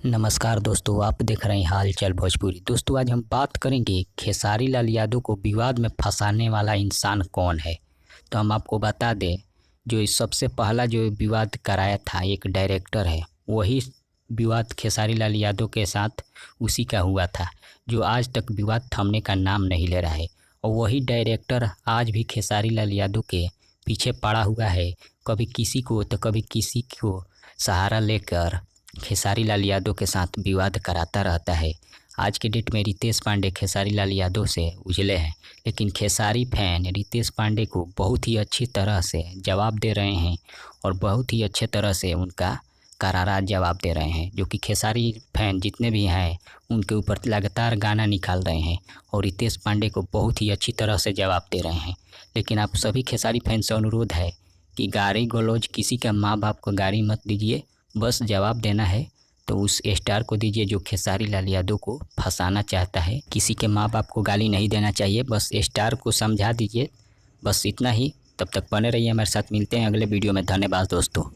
नमस्कार दोस्तों, आप देख रहे हैं हाल चाल भोजपुरी। दोस्तों, आज हम बात करेंगे खेसारी लाल यादव को विवाद में फंसाने वाला इंसान कौन है। तो हम आपको बता दें, जो इस सबसे पहला जो विवाद कराया था एक डायरेक्टर है, वही विवाद खेसारी लाल यादव के साथ उसी का हुआ था, जो आज तक विवाद थमने का नाम नहीं ले रहा है। और वही डायरेक्टर आज भी खेसारी लाल यादव के पीछे पड़ा हुआ है। कभी किसी को तो कभी किसी को सहारा लेकर खेसारी लाल यादव के साथ विवाद कराता रहता है। आज के डेट में रितेश पांडे खेसारी लाल यादव से उजले हैं, लेकिन खेसारी फैन रितेश पांडे को बहुत ही अच्छी तरह से जवाब दे रहे हैं और बहुत ही अच्छे तरह से उनका करारा जवाब दे रहे हैं। जो कि खेसारी फैन जितने भी हैं उनके ऊपर लगातार गाना निकाल रहे हैं और रितेश पांडे को बहुत ही अच्छी तरह से जवाब दे रहे हैं। लेकिन आप सभी खेसारी फैन से अनुरोध है कि गाली गलौज किसी का माँ बाप को गाली मत दीजिए। बस जवाब देना है तो उस स्टार को दीजिए जो खेसारी लाल यादव को फंसाना चाहता है। किसी के माँ बाप को गाली नहीं देना चाहिए, बस स्टार को समझा दीजिए। बस इतना ही। तब तक बने रहिए हमारे साथ, मिलते हैं अगले वीडियो में। धन्यवाद दोस्तों।